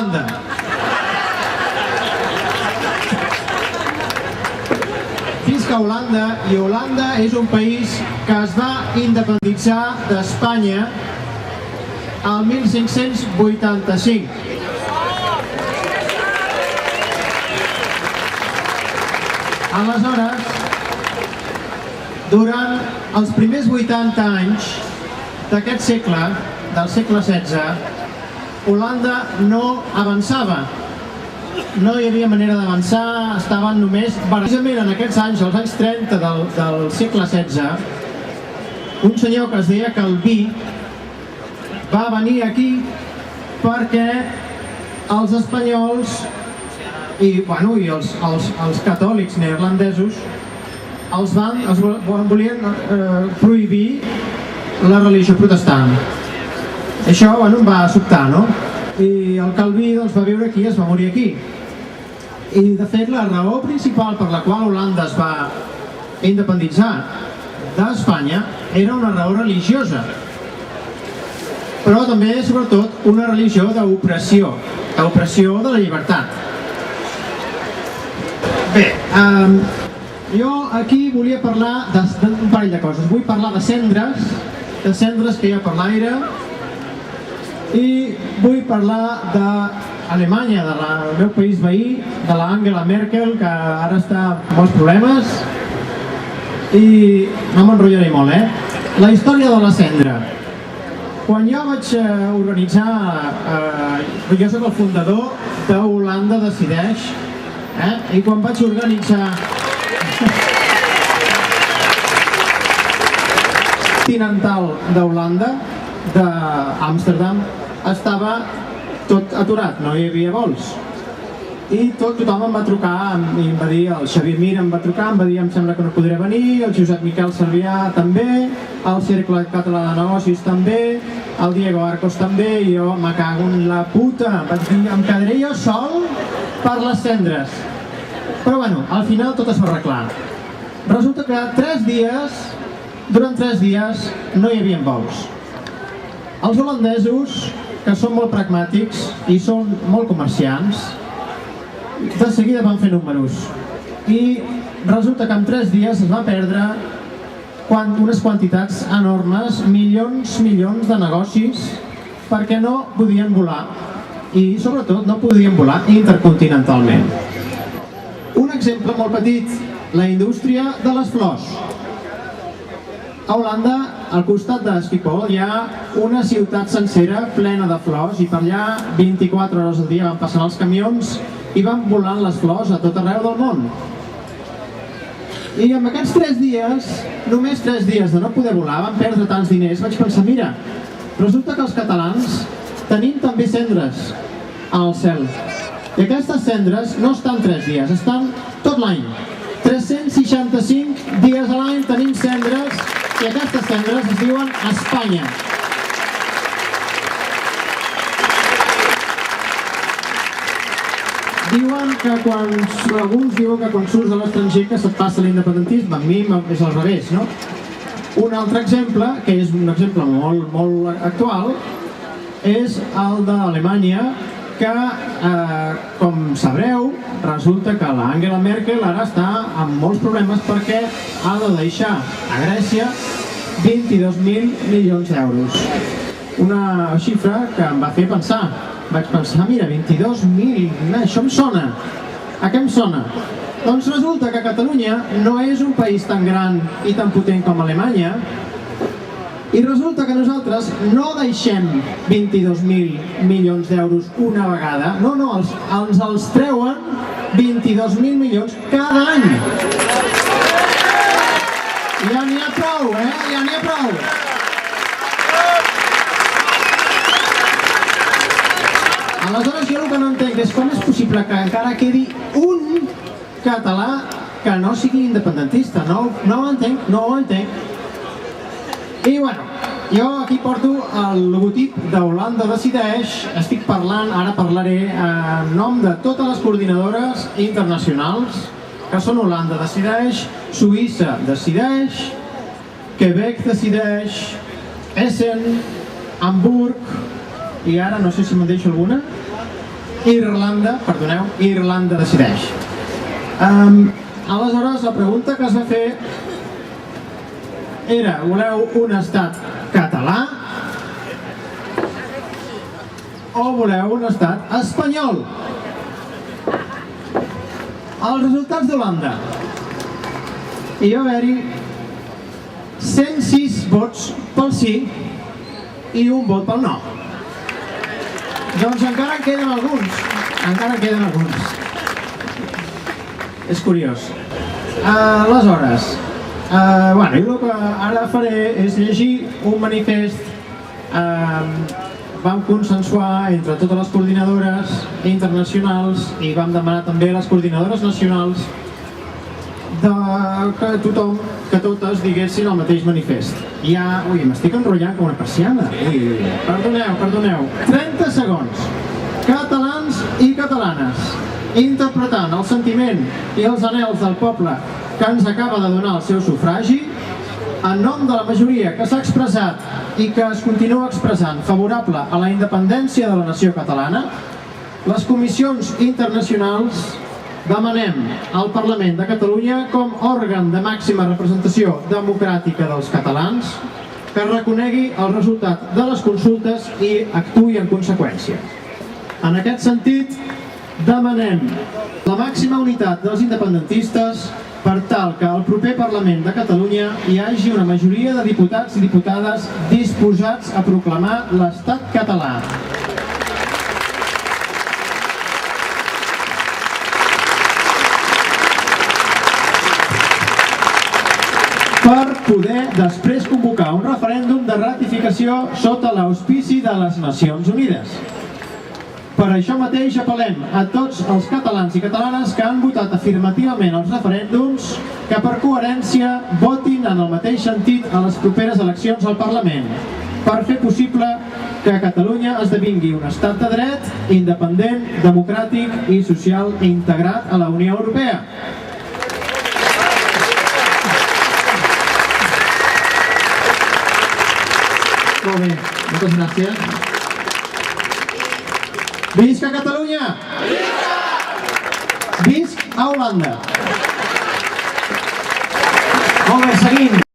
Holanda. Visca Holanda, i Holanda és un país que es va independitzar d'Espanya el 1585. Aleshores, durant els primers 80 anys d'aquest segle, del segle XVI, Holanda no avançava. No hi havia manera d'avançar, estaven només... Precisament en aquests anys, als anys 30 del segle XVI, un senyor que es deia Calví va venir aquí perquè els espanyols i els catòlics neerlandesos els volien prohibir la religió protestant. Això em va sobtar, no? I el Calví va viure aquí i es va morir aquí. I de fet la raó principal per la qual Holanda es va independitzar d'Espanya era una raó religiosa, però també sobretot una religió d'opressió de la llibertat. Bé, jo aquí volia parlar d'un parell de coses. Vull parlar de cendres que hi ha per l'aire, i vull parlar d'Alemanya, del meu país veí, de l'Angela Merkel, que ara està amb molts problemes, i no m'enrotllaré molt, La història de la cendra. Quan jo vaig organitzar, jo soc el fundador d'Holanda Decideix, i quan vaig organitzar continental d'Holanda, d'Amsterdam, estava tot aturat, no hi havia vols. I tothom em va trucar i em va dir, el Xavier Mir em va trucar, em va dir em sembla que no podré venir, el Josep Miquel Servià també, el Cercle Català de Negocis també, el Diego Arcos també, i jo me cago en la puta, vaig dir, em quedaré jo sol per les cendres. Però bueno, al final tot es va arreglar. Resulta que durant 3 dies no hi havia vols. Els holandesos, que són molt pragmàtics i són molt comerciants, de seguida van fer números. I resulta que en 3 dies es va perdre unes quantitats enormes, milions de negocis, perquè no podien volar. I sobretot no podien volar intercontinentalment. Un exemple molt petit, la indústria de les flors. A Holanda, al costat de Schiphol, hi ha una ciutat sencera plena de flors i per allà 24 hores al dia van passant els camions i van volant les flors a tot arreu del món. I amb aquests 3 dies, només 3 dies de no poder volar, van perdre tants diners, vaig pensar, mira, resulta que els catalans tenim també cendres al cel. I aquestes cendres no estan 3 dies, estan tot l'any. 365 dies a l'any tenim cendres, i aquestes cendres es diuen Espanya. Alguns diuen que quan surts de l'estranger que se't passa l'independentisme. A mi és al revés, no? Un altre exemple, que és un exemple molt actual, és el d'Alemanya, que, com sabreu, resulta que l'Angela Merkel ara està amb molts problemes perquè ha de deixar a Grècia 22.000 milions d'euros. Una xifra que em va fer pensar. Vaig pensar, mira, 22.000, això em sona. A què em sona? Doncs resulta que Catalunya no és un país tan gran i tan potent com Alemanya, i resulta que nosaltres no deixem 22.000 milions d'euros una vegada, no, ens els treuen 22.000 milions cada any. Ja n'hi ha prou, ja n'hi ha prou. Aleshores jo el que no entenc és com és possible que encara quedi un català que no sigui independentista. No ho entenc. I bueno, jo aquí porto el logotip d'Holanda Decideix. Estic parlant, ara parlaré en nom de totes les coordinadores internacionals, que són Holanda Decideix, Suïssa Decideix, Quebec Decideix, Essen, Hamburg, i ara no sé si me'n deixo alguna, Irlanda decideix. Aleshores, la pregunta que es va fer era: voleu un estat català o voleu un estat espanyol? Els resultats d'Holanda. Hi va haver-hi 106 vots pel sí i un vot pel no. Doncs encara en queden alguns. És curiós. Aleshores, jo el que ara faré és llegir un manifest. Vam consensuar entre totes les coordinadores internacionals i vam demanar també a les coordinadores nacionals que totes diguessin el mateix manifest. Ui, m'estic enrotllant com una persiana. Perdoneu. 30 segons. Catalans i catalanes, interpretant el sentiment i els anhels del poble que ens acaba de donar el seu sufragi, en nom de la majoria que s'ha expressat i que es continua expressant favorable a la independència de la nació catalana, les comissions internacionals demanem al Parlament de Catalunya, com òrgan de màxima representació democràtica dels catalans, que reconegui el resultat de les consultes i actuï en conseqüència. En aquest sentit, demanem la màxima unitat dels independentistes per tal que al proper Parlament de Catalunya hi hagi una majoria de diputats i diputades disposats a proclamar l'estat català. Per poder després convocar un referèndum de ratificació sota l'auspici de les Nacions Unides. Per això mateix apel·lem a tots els catalans i catalanes que han votat afirmativament els referèndums que per coherència votin en el mateix sentit a les properes eleccions al Parlament, per fer possible que Catalunya esdevingui un estat de dret, independent, democràtic i social i integrat a la Unió Europea. Molt bé, moltes gràcies. Visca Catalunya! Visca Holanda! Molt bé, seguim.